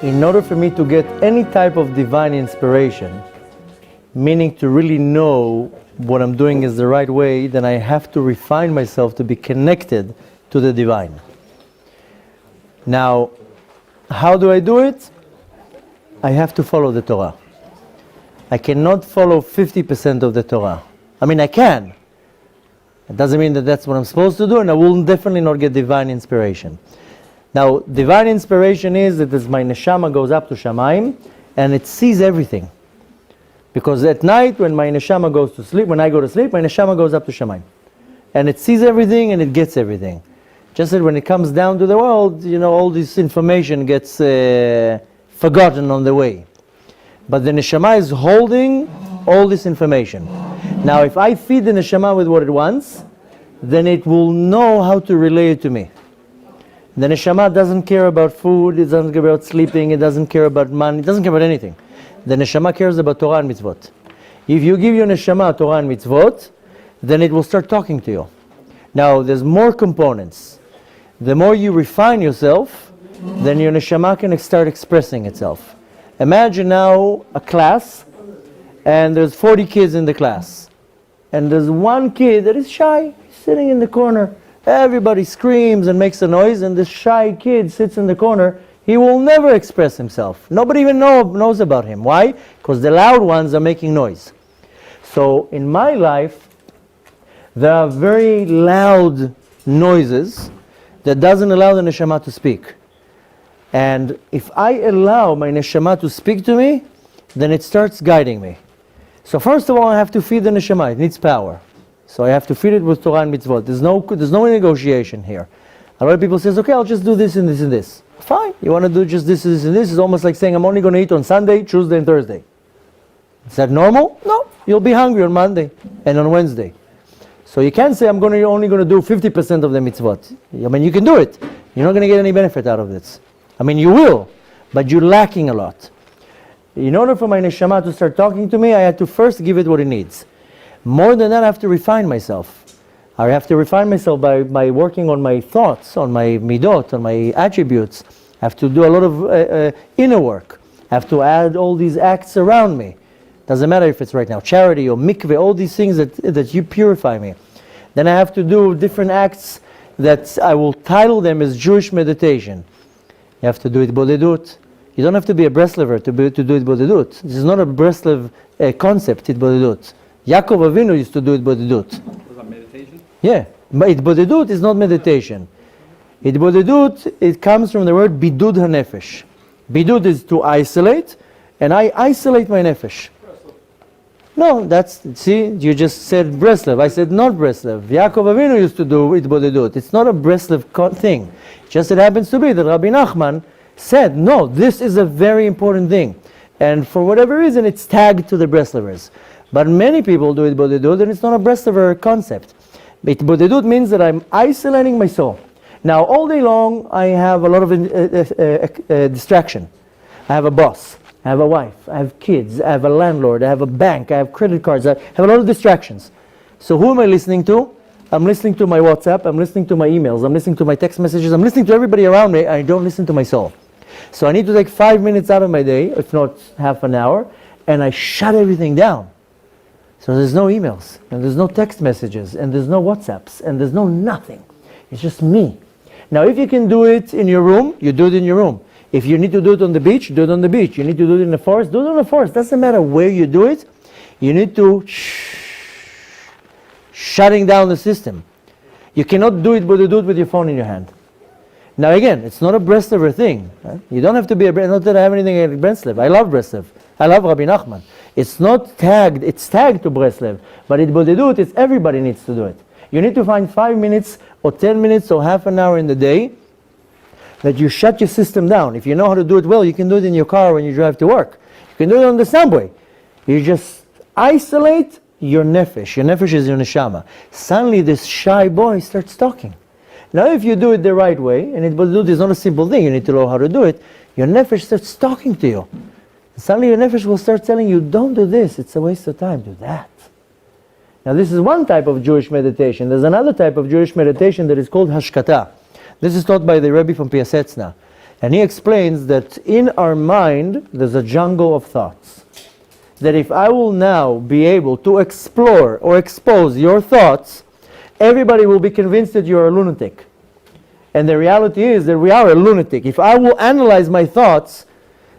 in order for me to get any type of divine inspiration, meaning to really know what I'm doing is the right way, then I have to refine myself to be connected to the divine. Now, how do I do it? I have to follow the Torah. I cannot follow 50% of the Torah. I mean, I can. It doesn't mean that that's what I'm supposed to do, and I will definitely not get divine inspiration. Now, divine inspiration is that as my neshama goes up to Shamayim, and it sees everything. Because at night, when my neshama goes to sleep, when I go to sleep, my neshama goes up to Shamayim. And it sees everything, and it gets everything. Just that when it comes down to the world, all this information gets forgotten on the way. But the neshama is holding all this information. Now, if I feed the neshama with what it wants, then it will know how to relay it to me. The neshama doesn't care about food, it doesn't care about sleeping, it doesn't care about money, it doesn't care about anything. The neshama cares about Torah and mitzvot. If you give your neshama Torah and mitzvot, then it will start talking to you. Now, there's more components. The more you refine yourself, then your neshama can start expressing itself. Imagine now a class, and there's 40 kids in the class. And there's one kid that is shy, sitting in the corner. Everybody screams and makes a noise, and this shy kid sits in the corner. He will never express himself. Nobody even knows about him. Why? Because the loud ones are making noise. So in my life, there are very loud noises that doesn't allow the neshama to speak. And if I allow my neshama to speak to me, then it starts guiding me. So first of all, I have to feed the neshama. It needs power. So I have to feed it with Torah and mitzvot. There's no negotiation here. A lot of people say, okay, I'll just do this and this and this. Fine. You want to do just this and this and this? It's almost like saying, I'm only going to eat on Sunday, Tuesday, and Thursday. Is that normal? No. You'll be hungry on Monday and on Wednesday. So you can't say, I'm only going to do 50% of the mitzvot. I mean, you can do it. You're not going to get any benefit out of this. I mean, you will, but you're lacking a lot. In order for my neshama to start talking to me, I had to first give it what it needs. More than that, I have to refine myself. I have to refine myself by working on my thoughts, on my midot, on my attributes. I have to do a lot of inner work. I have to add all these acts around me. Doesn't matter if it's right now charity or mikveh, all these things that you purify me. Then I have to do different acts that I will title them as Jewish meditation. You have to do it bodedut. You don't have to be a Breslever to do it bodedut. This is not a Breslev concept, it bodedut. Yaakov Avinu used to do it bodedut. Was that meditation? Yeah, but it bodedut is not meditation. It bodedut, it comes from the word bidud hanefesh. Bidud is to isolate, and I isolate my nefesh. No, you just said Breslev. I said not Breslev. Yaakov Avinu used to do it bodedut. It's not a Breslev thing. Just it happens to be that Rabbi Nachman said, no, this is a very important thing. And for whatever reason, it's tagged to the Breslevers. But many people do it bodedut, and it's not a Breslever concept. It bodedut means that I'm isolating my soul. Now, all day long, I have a lot of distraction. I have a boss. I have a wife, I have kids, I have a landlord, I have a bank, I have credit cards, I have a lot of distractions. So who am I listening to? I'm listening to my WhatsApp, I'm listening to my emails, I'm listening to my text messages, I'm listening to everybody around me, I don't listen to my soul. So I need to take 5 minutes out of my day, if not half an hour, and I shut everything down. So there's no emails, and there's no text messages, and there's no WhatsApps, and there's no nothing. It's just me. Now if you can do it in your room, you do it in your room. If you need to do it on the beach, do it on the beach. You need to do it in the forest, do it in the forest. Doesn't matter where you do it. You need to shutting down the system. You cannot do it, but you do it with your phone in your hand. Now again, it's not a Breslever thing. Right? You don't have to be a Breslev. Not that I have anything against Breslev. I love Breslev. I love Rabbi Nachman. It's not tagged. It's tagged to Breslev. But it bodedut, it's everybody needs to do it. You need to find 5 minutes or 10 minutes or half an hour in the day that you shut your system down. If you know how to do it well, you can do it in your car when you drive to work. You can do it on the subway. You just isolate your nefesh. Your nefesh is your neshama. Suddenly this shy boy starts talking. Now if you do it the right way, and it is not a simple thing, you need to know how to do it, your nefesh starts talking to you. Suddenly your nefesh will start telling you, don't do this, it's a waste of time, do that. Now this is one type of Jewish meditation. There's another type of Jewish meditation that is called hashkata. This is taught by the Rebbe from Piasetzna. And he explains that in our mind, there's a jungle of thoughts. That if I will now be able to explore or expose your thoughts, everybody will be convinced that you're a lunatic. And the reality is that we are a lunatic. If I will analyze my thoughts,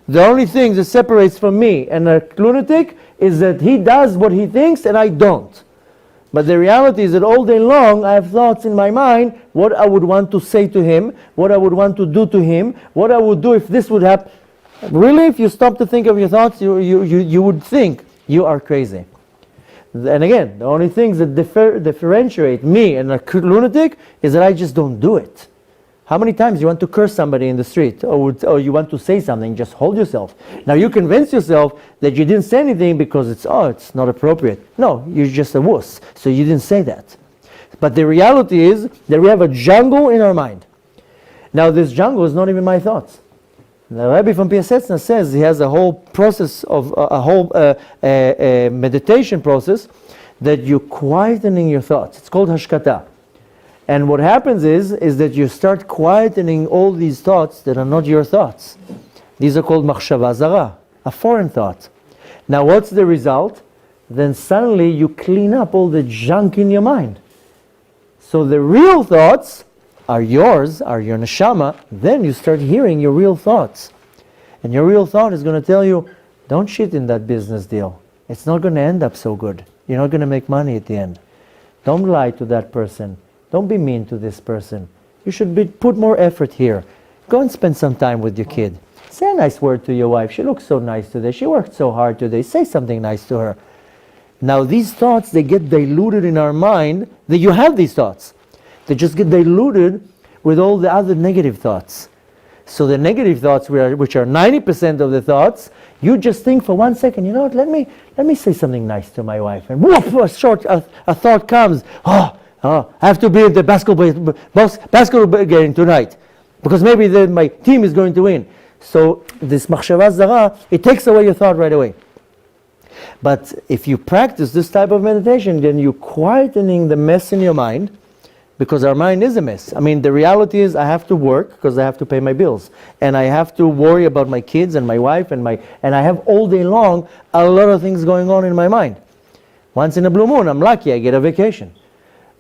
the only thing that separates from me and a lunatic is that he does what he thinks and I don't. But the reality is that all day long I have thoughts in my mind, what I would want to say to him, what I would want to do to him, what I would do if this would happen. Really, if you stop to think of your thoughts, you would think you are crazy. And again, the only things that differentiate me and a lunatic is that I just don't do it. How many times you want to curse somebody in the street or you want to say something, just hold yourself. Now you convince yourself that you didn't say anything because it's not appropriate. No, you're just a wuss, so you didn't say that. But the reality is that we have a jungle in our mind. Now this jungle is not even my thoughts. The Rabbi from Piasetzna says he has a whole process of a whole meditation process that you're quietening your thoughts. It's called hashkata. And what happens is that you start quietening all these thoughts that are not your thoughts. These are called machshava zara, a foreign thought. Now what's the result? Then suddenly you clean up all the junk in your mind. So the real thoughts are yours, are your neshama. Then you start hearing your real thoughts. And your real thought is going to tell you, don't shit in that business deal. It's not going to end up so good. You're not going to make money at the end. Don't lie to that person. Don't be mean to this person. You should put more effort here. Go and spend some time with your kid. Say a nice word to your wife. She looks so nice today. She worked so hard today. Say something nice to her. Now these thoughts, they get diluted in our mind. That you have these thoughts. They just get diluted with all the other negative thoughts. So the negative thoughts, which are 90% of the thoughts, you just think for 1 second, you know what, let me say something nice to my wife. And whoop, a thought comes. I have to be at the basketball game tonight because maybe my team is going to win. So this machshava zara, it takes away your thought right away. But if you practice this type of meditation, then you're quietening the mess in your mind, because our mind is a mess. I mean, the reality is I have to work because I have to pay my bills. And I have to worry about my kids and my wife and I have all day long a lot of things going on in my mind. Once in a blue moon, I'm lucky, I get a vacation.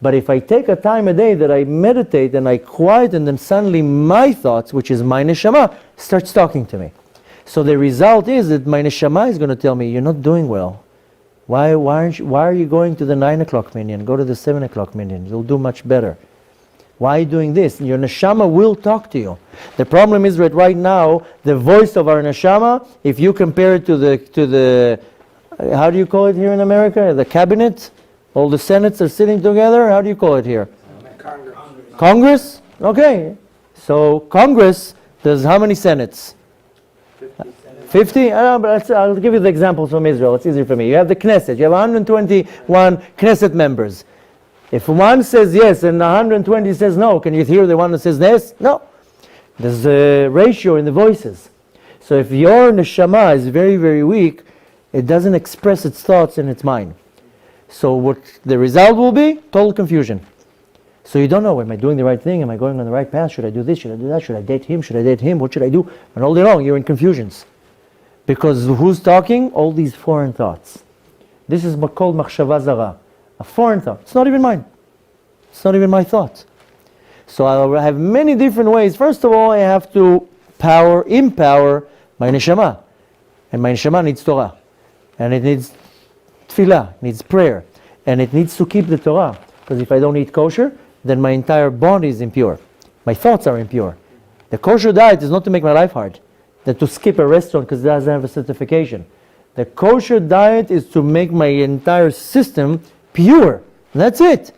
But if I take a time a day that I meditate and I quieten, then suddenly my thoughts, which is my neshama, starts talking to me. So the result is that my neshama is going to tell me, you're not doing well. Why are you going to the 9 o'clock minyan? Go to the 7 o'clock minyan. You'll do much better. Why are you doing this? Your neshama will talk to you. The problem is that right now, the voice of our neshama, if you compare it to the how do you call it here in America? The cabinet? All the senates are sitting together? How do you call it here? Congress. Congress? Okay. So Congress, there's how many senates? 50? But I'll give you the examples from Israel. It's easier for me. You have the Knesset. You have 121 Knesset members. If one says yes and 120 says no, can you hear the one that says yes? No. There's a ratio in the voices. So if your neshama is very, very weak, it doesn't express its thoughts in its mind. So what the result will be? Total confusion. So you don't know, am I doing the right thing? Am I going on the right path? Should I do this? Should I do that? Should I date him? Should I date him? What should I do? And all day long you're in confusions. Because who's talking? All these foreign thoughts. This is called machshava zara, a foreign thought. It's not even mine. It's not even my thought. So I have many different ways. First of all, I have to empower my neshama. And my neshama needs Torah. And it needs tefillah, it needs prayer. And it needs to keep the Torah. Because if I don't eat kosher, then my entire body is impure. My thoughts are impure. The kosher diet is not to make my life hard. Than to skip a restaurant because it doesn't have a certification. The kosher diet is to make my entire system pure. That's it.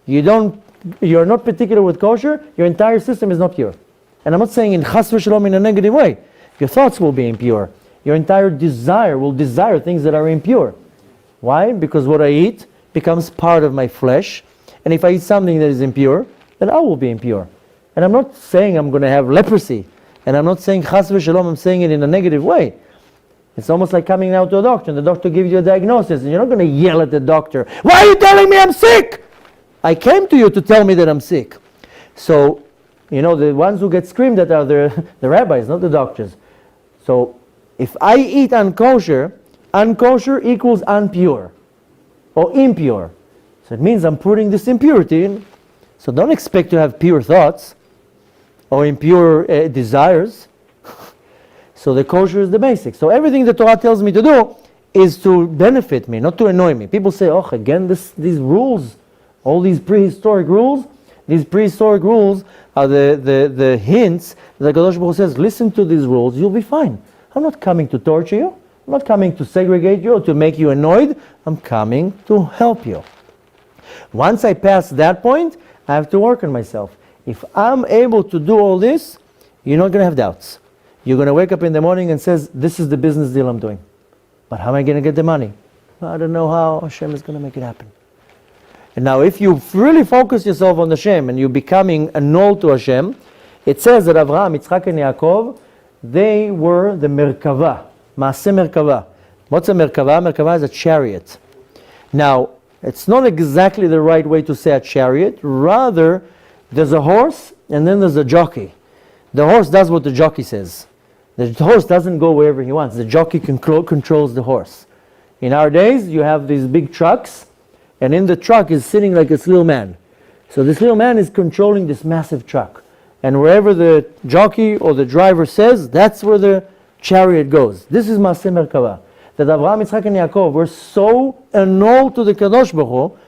You're not particular with kosher, your entire system is not pure. And I'm not saying in chas v'shalom in a negative way. Your thoughts will be impure. Your entire desire will desire things that are impure. Why? Because what I eat becomes part of my flesh. And if I eat something that is impure, then I will be impure. And I'm not saying I'm going to have leprosy. And I'm not saying chas v'shalom, I'm saying it in a negative way. It's almost like coming out to a doctor and the doctor gives you a diagnosis and you're not going to yell at the doctor, why are you telling me I'm sick? I came to you to tell me that I'm sick. So You know, the ones who get screamed at are the rabbis, not the doctors. So if I eat unkosher, unkosher equals unpure or impure. So it means I'm putting this impurity in. So don't expect to have pure thoughts or impure desires. So the kosher is the basic. So everything the Torah tells me to do is to benefit me, not to annoy me. People say, oh, again, these rules, all these prehistoric rules. These prehistoric rules are the hints that Kadosh Baruch Hu says, listen to these rules, you'll be fine. I'm not coming to torture you. I'm not coming to segregate you or to make you annoyed. I'm coming to help you. Once I pass that point, I have to work on myself. If I'm able to do all this, you're not going to have doubts. You're going to wake up in the morning and says, this is the business deal I'm doing. But how am I going to get the money? I don't know how Hashem is going to make it happen. And now if you really focus yourself on Hashem and you're becoming annulled to Hashem, it says that Avraham, Yitzchak and Yaakov, they were the Merkava, Maaseh Merkava. What's a Merkava? Merkava is a chariot. Now, it's not exactly the right way to say a chariot. Rather, there's a horse and then there's a jockey. The horse does what the jockey says. The horse doesn't go wherever he wants. The jockey controls the horse. In our days, you have these big trucks, and in the truck is sitting like this little man. So this little man is controlling this massive truck. And wherever the jockey or the driver says, that's where the chariot goes. This is Maaseh Merkava. That Avraham, Yitzchak, and Yaakov were so annulled to the Kadosh Baruch Hu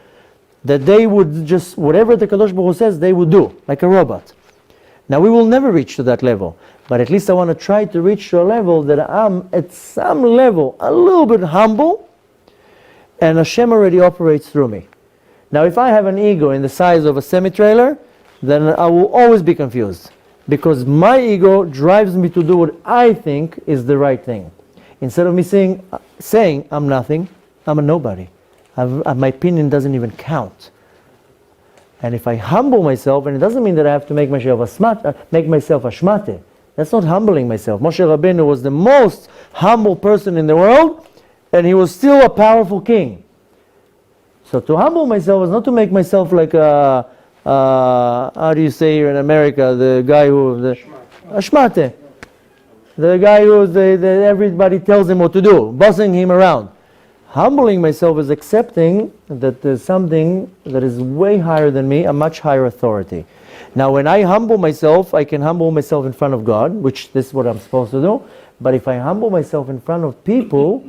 that they would just, whatever the Kadosh Baruch Hu says, they would do, like a robot. Now we will never reach to that level, but at least I want to try to reach to a level that I'm at some level a little bit humble, and Hashem already operates through me. Now if I have an ego in the size of a semi-trailer, then I will always be confused, because my ego drives me to do what I think is the right thing. Instead of me saying I'm nothing, I'm a nobody. My opinion doesn't even count. And if I humble myself, and it doesn't mean that I have to make myself a shmate. That's not humbling myself. Moshe Rabbeinu was the most humble person in the world, and he was still a powerful king. So to humble myself is not to make myself like a, how do you say here in America, the guy who, a shmate. The guy who everybody tells him what to do, bossing him around. Humbling myself is accepting that there's something that is way higher than me, a much higher authority. Now when I humble myself, I can humble myself in front of God, which this is what I'm supposed to do. But if I humble myself in front of people,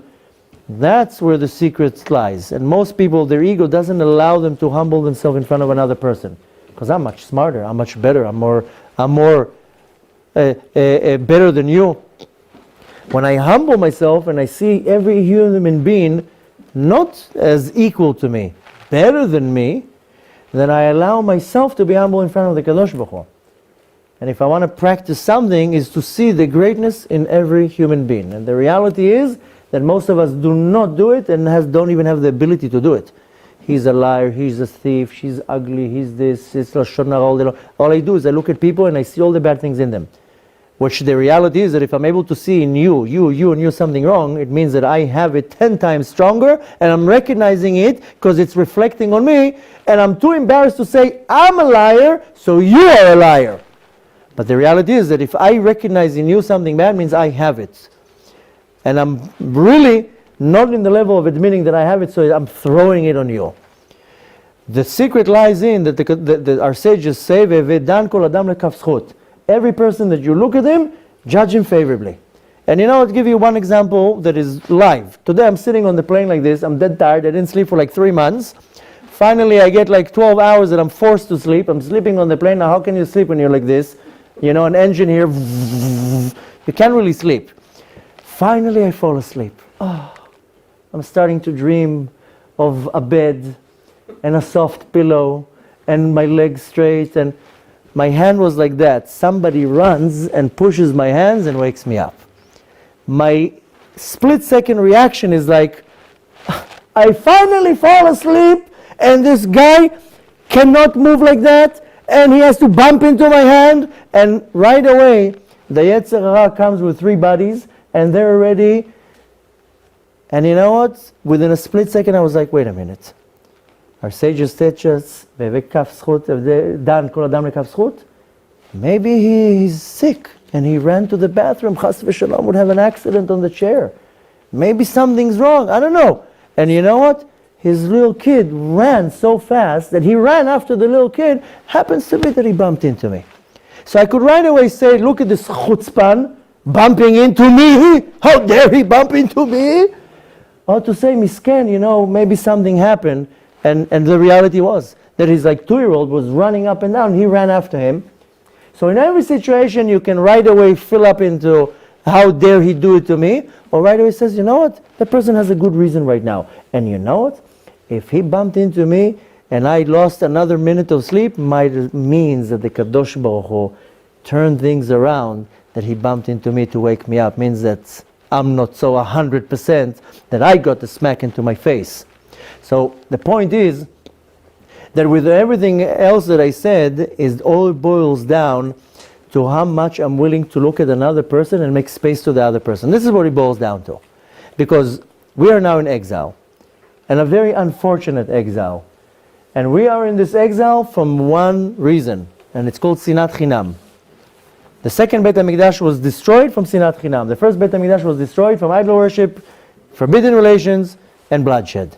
that's where the secret lies. And most people, their ego doesn't allow them to humble themselves in front of another person. Because I'm much smarter, I'm much better, I'm more better than you. When I humble myself and I see every human being not as equal to me, better than me, then I allow myself to be humble in front of the Kadosh Baruch Hu. And if I want to practice something, is to see the greatness in every human being. And the reality is that most of us do not do it and don't even have the ability to do it. He's a liar, he's a thief, she's ugly, he's this, it's Lashon Hara. All I do is I look at people and I see all the bad things in them. Which the reality is that if I'm able to see in you something wrong, it means that I have it 10 times stronger, and I'm recognizing it because it's reflecting on me, and I'm too embarrassed to say, I'm a liar, so you are a liar. But the reality is that if I recognize in you something bad, it means I have it. And I'm really not in the level of admitting that I have it, so I'm throwing it on you. The secret lies in that our sages say, "Ve'edan kol adam lekaf zchut." Every person that you look at him, judge him favorably. And I'll give you one example that is live. Today I'm sitting on the plane like this, I'm dead tired, I didn't sleep for like 3 months. Finally I get like 12 hours that I'm forced to sleep. I'm sleeping on the plane. Now how can you sleep when you're like this? An engine here, you can't really sleep. Finally I fall asleep. I'm starting to dream of a bed and a soft pillow and my legs straight, and my hand was like that. Somebody runs and pushes my hands and wakes me up. My split-second reaction is like, I finally fall asleep and this guy cannot move like that and he has to bump into my hand, and right away the Yetzer Hara comes with 3 bodies and they're already, and you know what? Within a split second I was like, wait a minute. Our sages teach us, Dan kol adam lekaf zchut. Maybe he's sick and he ran to the bathroom. Chas v'shalom would have an accident on the chair. Maybe something's wrong. I don't know. And you know what? His little kid ran so fast that he ran after the little kid. Happens to be that he bumped into me. So I could right away say, look at this chutzpan bumping into me. How dare he bump into me? Or to say, misken, maybe something happened. And the reality was that his 2-year-old was running up and down. He ran after him. So in every situation, you can right away fill up into how dare he do it to me. Or right away says, you know what? That person has a good reason right now. And you know what? If he bumped into me and I lost another minute of sleep, might means that the Kadosh Baruch Hu turned things around, that he bumped into me to wake me up. Means that I'm not so 100% that I got the smack into my face. So the point is that with everything else that I said, is all boils down to how much I'm willing to look at another person and make space to the other person. This is what it boils down to. Because we are now in exile. And a very unfortunate exile. And we are in this exile from one reason, and it's called Sinat Chinam. The second Beit HaMikdash was destroyed from Sinat Chinam. The first Beit HaMikdash was destroyed from idol worship, forbidden relations, and bloodshed.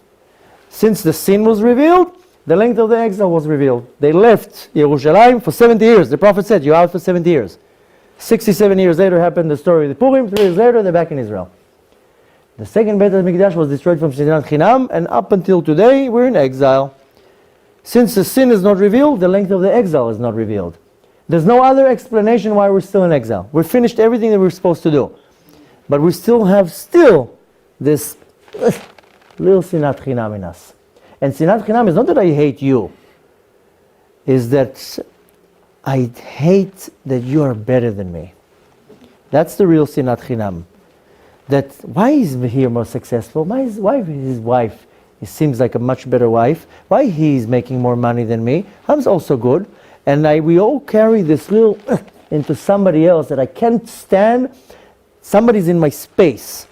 Since the sin was revealed, the length of the exile was revealed. They left Yerushalayim for 70 years. The Prophet said, you're out for 70 years. 67 years later happened the story of the Purim. 3 years later, they're back in Israel. The second Beit HaMikdash was destroyed from Sinat Chinam, and up until today, we're in exile. Since the sin is not revealed, the length of the exile is not revealed. There's no other explanation why we're still in exile. We finished everything that we're supposed to do. But we still have this little Sinat Chinam in us. And Sinat Chinam is not that I hate you. Is that I hate that you are better than me. That's the real Sinat Chinam. That why is he more successful? Why his wife it seems like a much better wife? Why he's making more money than me? I'm also good. And we all carry this little into somebody else that I can't stand. Somebody's in my space.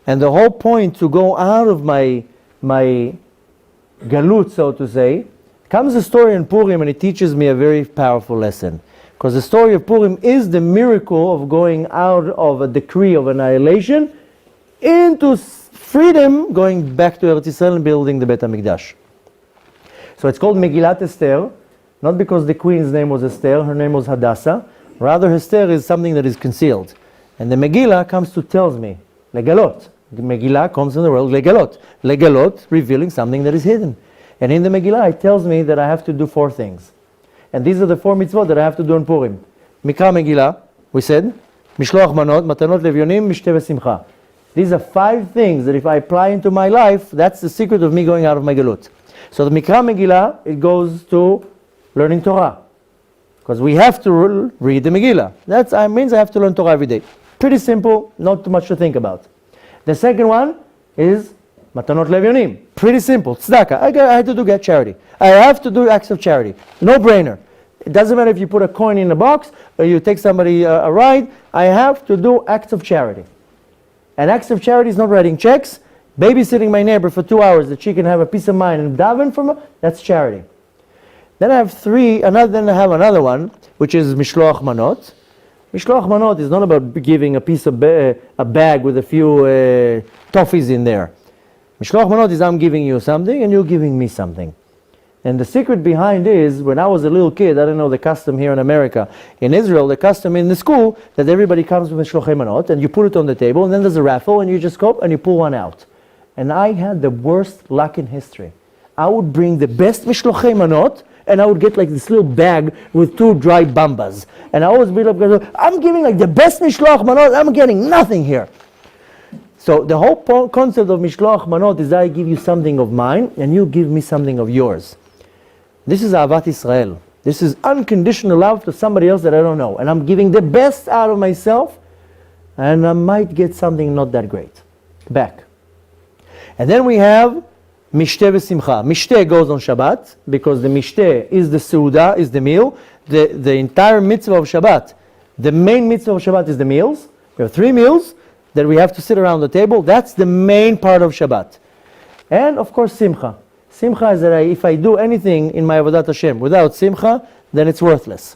And the whole point to go out of my galut, so to say, comes a story in Purim, and it teaches me a very powerful lesson. Because the story of Purim is the miracle of going out of a decree of annihilation into freedom, going back to Eretz Yisrael and building the Beit HaMikdash. So it's called Megillat Esther, not because the queen's name was Esther, her name was Hadassah. Rather, Esther is something that is concealed. And the Megillah comes to tells me, Legalot. The Megillah comes in the world, Legalot. Legalot, revealing something that is hidden. And in the Megillah, it tells me that I have to do 4 things. And these are the 4 mitzvot that I have to do in Purim. Mikra Megillah, we said, Mishloach Manot, Matanot Levyonim, Mishteh V'Simcha. These are 5 things that if I apply into my life, that's the secret of me going out of my galut. So the Mikra Megillah, it goes to learning Torah. Because we have to read the Megillah. That means I have to learn Torah every day. Pretty simple, not too much to think about. The second one is Matanot Levyonim. Pretty simple. Tzedakah. I have to do charity. I have to do acts of charity. No brainer. It doesn't matter if you put a coin in a box or you take somebody a ride. I have to do acts of charity. And acts of charity is not writing checks, babysitting my neighbor for 2 hours that she can have a peace of mind and daven from her. That's charity. Then I have then I have another one, which is Mishloach Manot. Mishloach Manot is not about giving a piece of a bag with a few toffees in there. Mishloach Manot is I'm giving you something and you're giving me something. And the secret behind is, when I was a little kid, I don't know the custom here in America. In Israel, the custom in the school, that everybody comes with Mishloach Manot and you put it on the table and then there's a raffle and you just go and you pull one out. And I had the worst luck in history. I would bring the best Mishloach Manot and I would get like this little bag with 2 dry bambas. And I always be like, I'm giving like the best Mishloach Manot, I'm getting nothing here. So the whole concept of Mishloach Manot is that I give you something of mine and you give me something of yours. This is Ahavat Israel. This is unconditional love to somebody else that I don't know. And I'm giving the best out of myself and I might get something not that great back. And then we have Mishteh V'Simcha. Mishteh goes on Shabbat because the Mishteh is the Seudah, is the meal. The entire mitzvah of Shabbat, the main mitzvah of Shabbat is the meals. We have 3 meals that we have to sit around the table. That's the main part of Shabbat. And of course Simcha. Simcha is that if I do anything in my Avodat Hashem without Simcha, then it's worthless.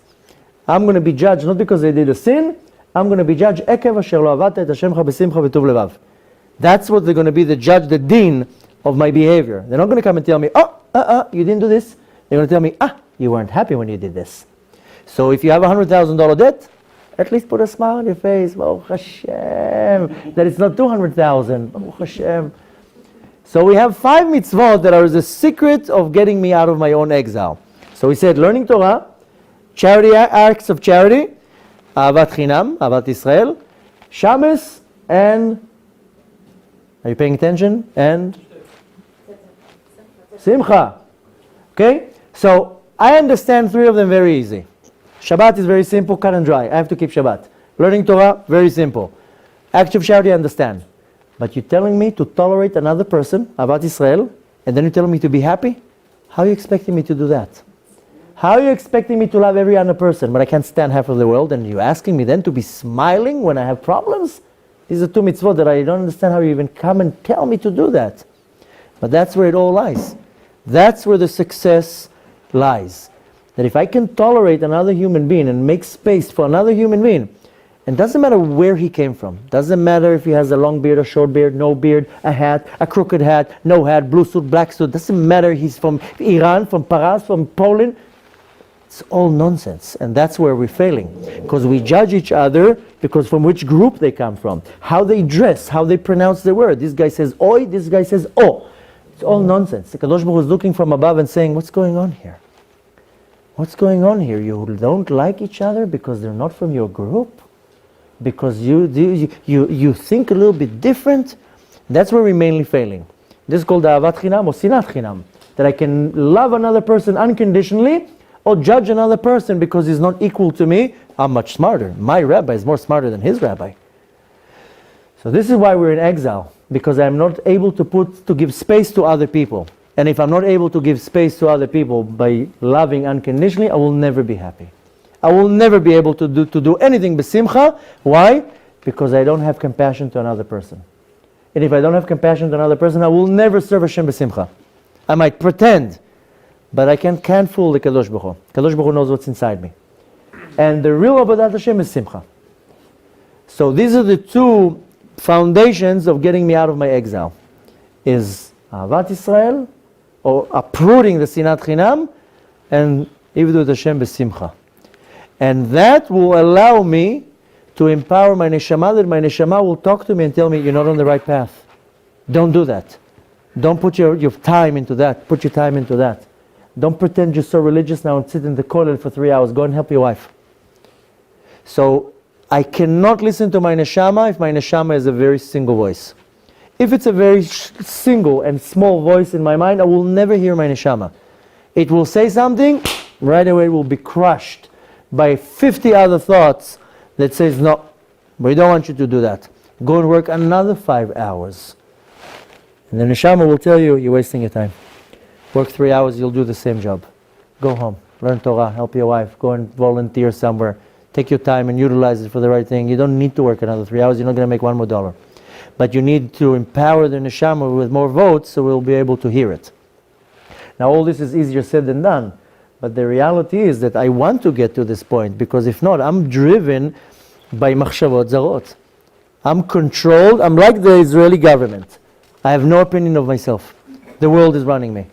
I'm going to be judged not because they did a sin. I'm going to be judged. Ekev asher lo avat et Hashemcha b'simcha v'tuv levav. That's what they're going to be, the judge, the dean of my behavior. They're not going to come and tell me, you didn't do this. They're going to tell me, you weren't happy when you did this. So if you have a $100,000 debt, at least put a smile on your face. Baruch Hashem. That it's not 200,000. Baruch Hashem. So we have 5 mitzvot that are the secret of getting me out of my own exile. So we said learning Torah, charity, acts of charity, Ahavat Chinam, Ahavat Israel, Shabbos, and, are you paying attention? And Simcha. Okay? So I understand 3 of them very easy. Shabbat is very simple, cut and dry. I have to keep Shabbat. Learning Torah, very simple. Acts of charity, I understand. But you're telling me to tolerate another person, Ahavat Israel, and then you're telling me to be happy? How are you expecting me to do that? How are you expecting me to love every other person, but I can't stand half of the world, and you're asking me then to be smiling when I have problems? These are 2 mitzvot that I don't understand how you even come and tell me to do that. But that's where it all lies. That's where the success lies. That if I can tolerate another human being and make space for another human being, and doesn't matter where he came from, doesn't matter if he has a long beard, a short beard, no beard, a hat, a crooked hat, no hat, blue suit, black suit, doesn't matter he's from Iran, from Paras, from Poland. It's all nonsense, and that's where we're failing, because we judge each other because from which group they come from, how they dress, how they pronounce the word. This guy says oi, this guy says oh. It's all nonsense. The Kadosh Baruch Hu is looking from above and saying, what's going on here? What's going on here? You don't like each other because they're not from your group? Because you think a little bit different? That's where we're mainly failing. This is called Ahavat Chinam or Sinat Chinam, that I can love another person unconditionally or judge another person because he's not equal to me. I'm much smarter. My rabbi is more smarter than his rabbi. So this is why we're in exile, because I'm not able to give space to other people. And if I'm not able to give space to other people by loving unconditionally, I will never be happy. I will never be able to do anything b'simcha. Why? Because I don't have compassion to another person. And if I don't have compassion to another person, I will never serve Hashem b'simcha. I might pretend, but I can't fool the Kadosh Baruch Hu. Kadosh Baruch Hu knows what's inside me. And the real Avodat Hashem is simcha. So these are the 2 foundations of getting me out of my exile. Is Ahavat Israel, or uprooting the Sinat Chinam, and Ivdu Hashem b'simcha. And that will allow me to empower my neshama, that my neshama will talk to me and tell me, you're not on the right path. Don't do that. Don't put your time into that. Put your time into that. Don't pretend you're so religious now and sit in the kollel for 3 hours. Go and help your wife. So I cannot listen to my neshama if my neshama is a very single voice. If it's a very single and small voice in my mind, I will never hear my neshama. It will say something, right away it will be crushed by 50 other thoughts that says, no, we don't want you to do that. Go and work another 5 hours. And the neshama will tell you, you're wasting your time. Work 3 hours, you'll do the same job. Go home, learn Torah, help your wife, go and volunteer somewhere. Take your time and utilize it for the right thing. You don't need to work another 3 hours, you're not going to make $1 more. But you need to empower the neshama with more votes so we'll be able to hear it. Now all this is easier said than done. But the reality is that I want to get to this point, because if not, I'm driven by machshavot zarot. I'm controlled. I'm like the Israeli government. I have no opinion of myself. The world is running me.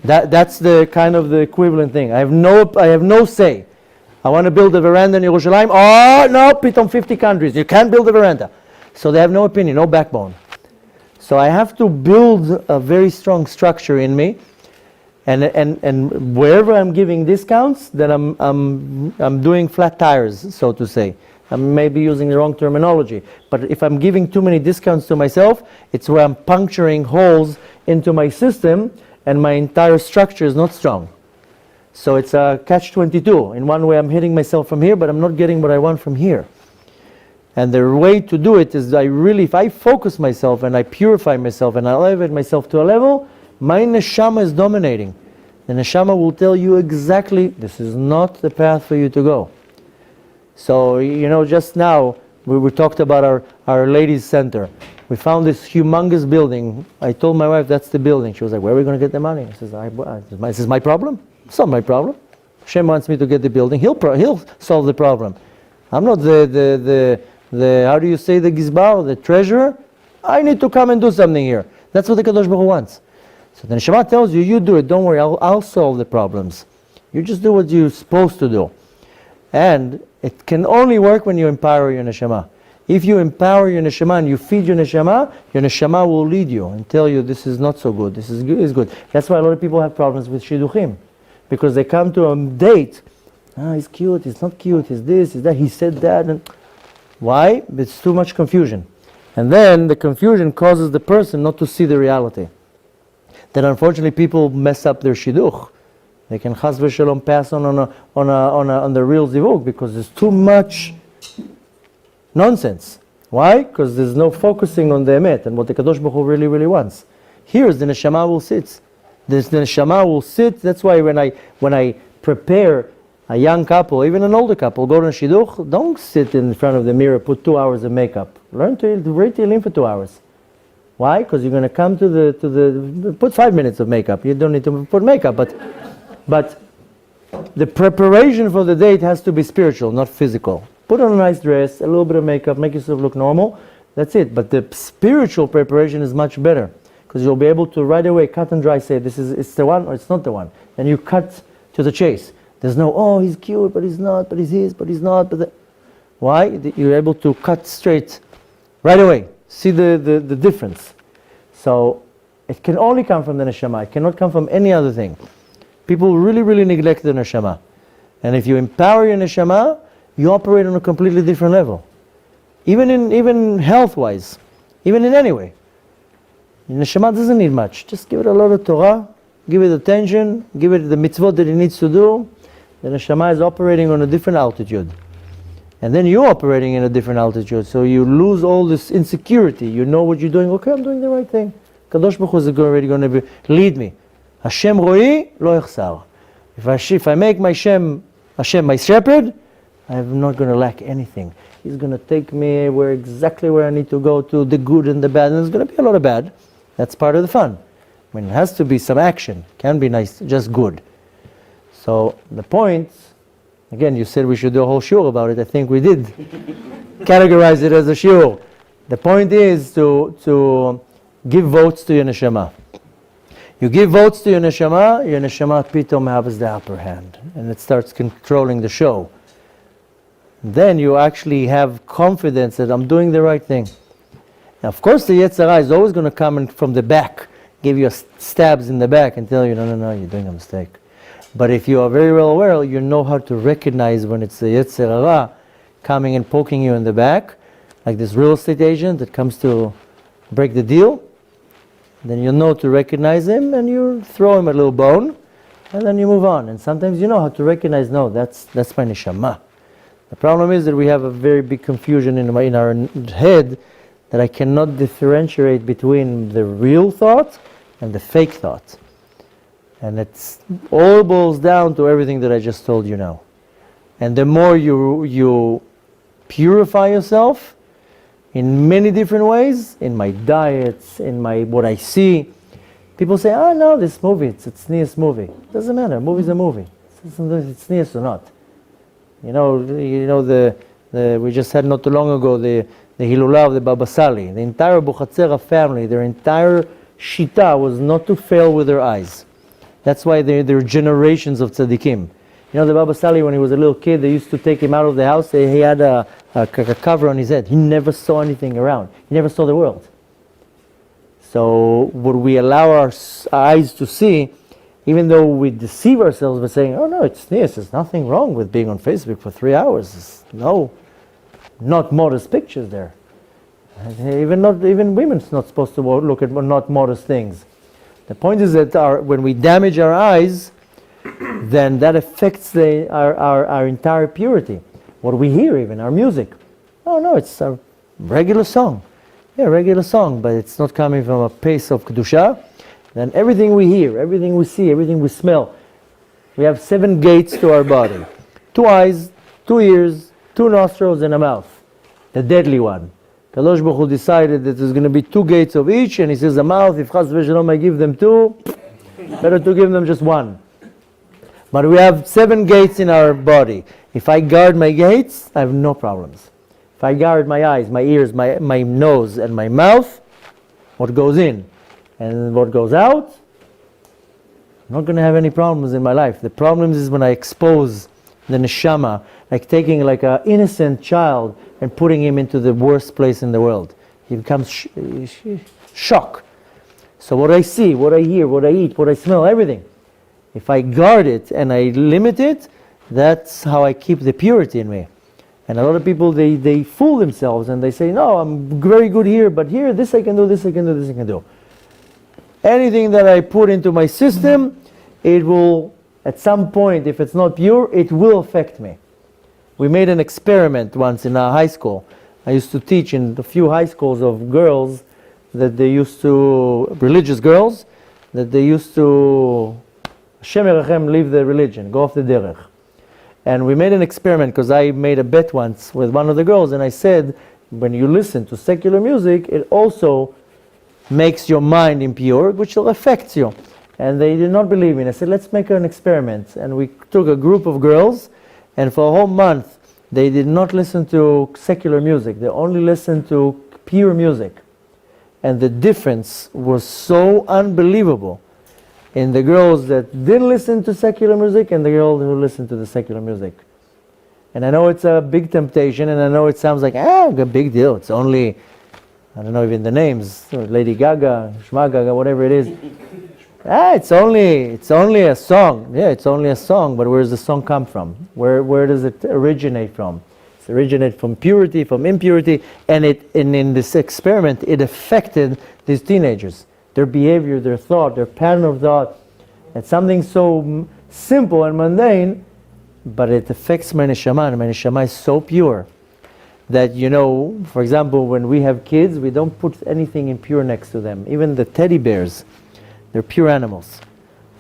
That's the kind of the equivalent thing. I have no say. I want to build a veranda in Yerushalayim. Oh no, pitom 50 countries. You can't build a veranda. So they have no opinion, no backbone. So I have to build a very strong structure in me. And wherever I'm giving discounts, then I'm doing flat tires, so to say. I'm maybe using the wrong terminology. But if I'm giving too many discounts to myself, it's where I'm puncturing holes into my system and my entire structure is not strong. So it's a catch-22. In one way I'm hitting myself from here, but I'm not getting what I want from here. And the way to do it is if I focus myself and I purify myself and I elevate myself to a level, my neshama is dominating. The neshama will tell you exactly, this is not the path for you to go. So, just now, we talked about our ladies' center. We found this humongous building. I told my wife, that's the building. She was like, where are we going to get the money? I says, this is my problem. It's not my problem. Hashem wants me to get the building. He'll solve the problem. I'm not the how do you say, the gizbar, the treasurer? I need to come and do something here. That's what the Kadosh Baruch Hu wants. So the neshama tells you, you do it. Don't worry, I'll solve the problems. You just do what you're supposed to do. And it can only work when you empower your neshama. If you empower your neshama and you feed your neshama will lead you and tell you this is not so good, this is good. That's why a lot of people have problems with shidduchim. Because they come to a date, he's cute, he's not cute, he's this, he's that, he said that. And why? It's too much confusion. And then the confusion causes the person not to see the reality. Then unfortunately people mess up their shidduch. They can chas v'shalom pass on the real zivug because there's too much nonsense. Why? Because there's no focusing on the emet and what the Kadosh Baruch Hu really, really wants. Here's the neshama will sit. The neshama will sit. That's why when I prepare a young couple, even an older couple, go to a shidduch, don't sit in front of the mirror, put 2 hours of makeup. Learn to read Tehillim for 2 hours. Why? Because you're going to come to the put 5 minutes of makeup. You don't need to put makeup, but the preparation for the date has to be spiritual, not physical. Put on a nice dress, a little bit of makeup, make yourself look normal. That's it. But the spiritual preparation is much better because you'll be able to right away cut and dry say it's the one or it's not the one. And you cut to the chase. There's no, he's cute, but he's not, but he's his, but he's not. Why? You're able to cut straight right away. See the difference. So it can only come from the neshama. It cannot come from any other thing. People really, really neglect the neshama. And if you empower your neshama, you operate on a completely different level. Even health-wise, even in any way. The neshama doesn't need much. Just give it a lot of Torah, give it attention, give it the mitzvot that it needs to do. The neshama is operating on a different altitude. And then you're operating in a different altitude, so you lose all this insecurity. You know what you're doing. Okay, I'm doing the right thing. Kadosh Baruch Hu is already going to lead me. Hashem roi lo yachsar. If I make my Hashem my shepherd, I'm not going to lack anything. He's going to take me exactly where I need to go to, the good and the bad. And there's going to be a lot of bad. That's part of the fun. I mean, it has to be some action. Can't be nice, just good. So the point, again, you said we should do a whole shiur about it. I think we did categorize it as a shiur. The point is to give votes to your neshama. You give votes to your neshama pitom has the upper hand. And it starts controlling the show. Then you actually have confidence that I'm doing the right thing. Now, of course, the Yetzer Hara is always going to come in from the back, give you stabs in the back and tell you, no, you're doing a mistake. But if you are very well aware, you know how to recognize when it's the Yetzer Hara coming and poking you in the back, like this real estate agent that comes to break the deal. Then you know to recognize him and you throw him a little bone and then you move on. And sometimes you know how to recognize, no, that's my neshama. The problem is that we have a very big confusion in our head that I cannot differentiate between the real thought and the fake thought. And it all boils down to everything that I just told you now. And the more you purify yourself in many different ways, in my diets, in what I see, people say, no, this movie, it's a tznius movie. Doesn't matter, movie's a movie. It's tznius or not. You know we just had not too long ago the Hilulah of the Baba Sali. The entire Buchatzera family, their entire shita was not to fail with their eyes. That's why there are generations of tzaddikim. You know, the Baba Sali, when he was a little kid, they used to take him out of the house. He had a cover on his head. He never saw anything around. He never saw the world. So what we allow our eyes to see, even though we deceive ourselves by saying, oh no, it's tznius, there's nothing wrong with being on Facebook for 3 hours. No, not modest pictures there. Even women's not supposed to look at not modest things. The point is that when we damage our eyes, then that affects our entire purity. What we hear, even our music. Oh no, it's a regular song. Yeah, regular song, but it's not coming from a pace of kedusha. Then everything we hear, everything we see, everything we smell, we have 7 gates to our body. 2 eyes, 2 ears, 2 nostrils, and a mouth. The deadly one. Kadosh Baruch Hu decided that there's going to be 2 gates of each, and he says the mouth, if chas v'shalom I give them 2, better to give them just 1. But we have 7 gates in our body. If I guard my gates, I have no problems. If I guard my eyes, my ears, my nose, and my mouth, what goes in and what goes out, I'm not going to have any problems in my life. The problem is when I expose the neshama, like taking like an innocent child and putting him into the worst place in the world. He becomes shock. So what I see, what I hear, what I eat, what I smell, everything. If I guard it and I limit it, that's how I keep the purity in me. And a lot of people, they fool themselves and they say, no, I'm very good here, but here, this I can do, this I can do, this I can do. Anything that I put into my system, it will, at some point, if it's not pure, it will affect me. We made an experiment once in our high school. I used to teach in a few high schools of girls that they used to, religious girls, that they used to, Hashem Yerachem, leave the religion, go off the derech. And we made an experiment because I made a bet once with one of the girls and I said, when you listen to secular music, it also makes your mind impure, which will affect you. And they did not believe me. I said, let's make an experiment. And we took a group of girls, and for a whole month, they did not listen to secular music. They only listened to pure music. And the difference was so unbelievable in the girls that didn't listen to secular music and the girls who listened to the secular music. And I know it's a big temptation, and I know it sounds like, a big deal. It's only, I don't know even the names, Lady Gaga, Shma Gaga, whatever it is. It's only a song. Yeah, it's only a song, but where does the song come from? Where does it originate from? It originates from purity, from impurity, and in this experiment, it affected these teenagers. Their behavior, their thought, their pattern of thought. It's something so simple and mundane, but it affects my neshama, and my neshama is so pure that, for example, when we have kids, we don't put anything impure next to them. Even the teddy bears, they're pure animals.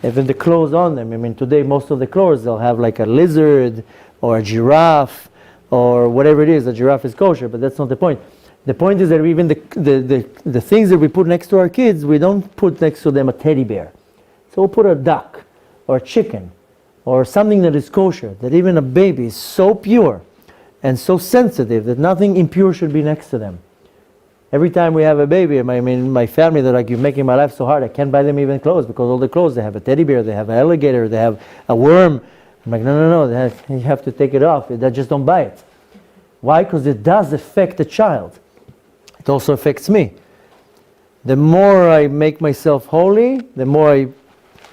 Even the clothes on them. I mean, today most of the clothes, they'll have like a lizard or a giraffe or whatever it is. A giraffe is kosher, but that's not the point. The point is that even the things that we put next to our kids, we don't put next to them a teddy bear. So we'll put a duck or a chicken or something that is kosher, that even a baby is so pure and so sensitive that nothing impure should be next to them. Every time we have a baby, my family, they're like, you're making my life so hard, I can't buy them even clothes, because all the clothes, they have a teddy bear, they have an alligator, they have a worm. I'm like, no, you have to take it off, just don't buy it. Why? Because it does affect the child. It also affects me. The more I make myself holy, the more I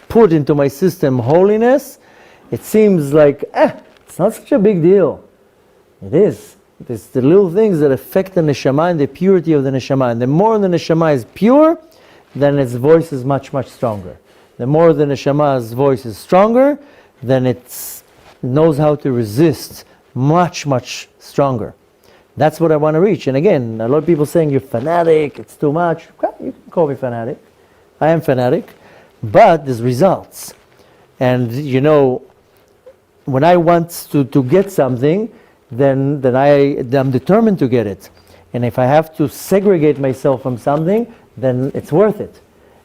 put into my system holiness, it seems like, it's not such a big deal. It is. It's the little things that affect the neshama and the purity of the neshama. And the more the neshama is pure, then its voice is much, much stronger. The more the neshama's voice is stronger, then it knows how to resist much, much stronger. That's what I want to reach. And again, a lot of people saying, you're fanatic, it's too much. You can call me fanatic. I am fanatic. But there's results. And when I want to get something, then I'm determined to get it. And if I have to segregate myself from something, then it's worth it.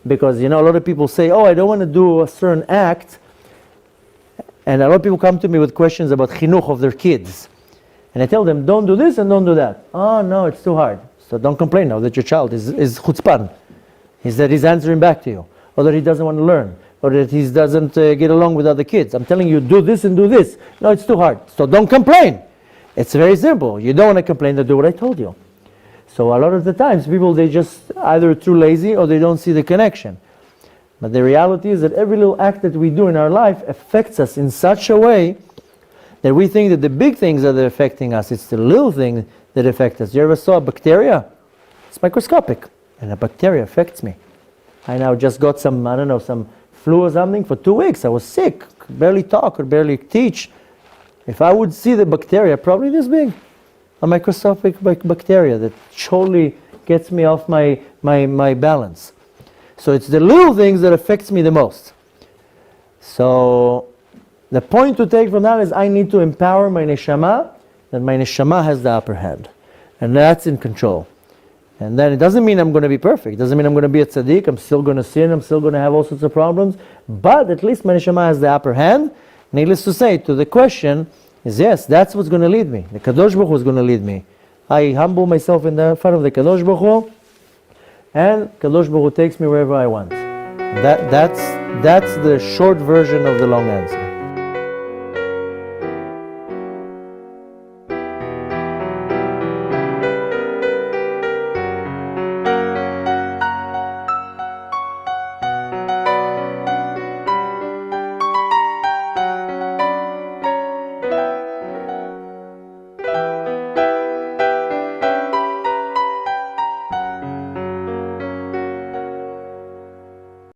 Because, a lot of people say, I don't want to do a certain act. And a lot of people come to me with questions about chinuch of their kids. And I tell them, don't do this and don't do that. Oh, no, it's too hard. So don't complain now that your child is chutzpan. That he's answering back to you. Or that he doesn't want to learn. Or that he doesn't get along with other kids. I'm telling you, do this and do this. No, it's too hard. So don't complain. It's very simple. You don't want to complain, then do what I told you. So a lot of the times, people, they just either too lazy or they don't see the connection. But the reality is that every little act that we do in our life affects us in such a way that we think that the big things are affecting us. It's the little things that affect us. You ever saw a bacteria? It's microscopic. And a bacteria affects me. I now just got some flu or something for 2 weeks. I was sick, could barely talk, could barely teach. If I would see the bacteria, probably this big, a microscopic bacteria that totally gets me off my balance. So it's the little things that affects me the most. So the point to take from that is I need to empower my neshama, that my neshama has the upper hand. And that's in control. And then it doesn't mean I'm going to be perfect. It doesn't mean I'm going to be a tzaddik. I'm still going to sin. I'm still going to have all sorts of problems. But at least my neshama has the upper hand. Needless to say, to the question is yes, that's what's going to lead me. The Kadosh Baruch Hu is going to lead me. I humble myself in the front of the Kadosh Baruch Hu, and Kadosh Baruch Hu takes me wherever I want. That's the short version of the long answer.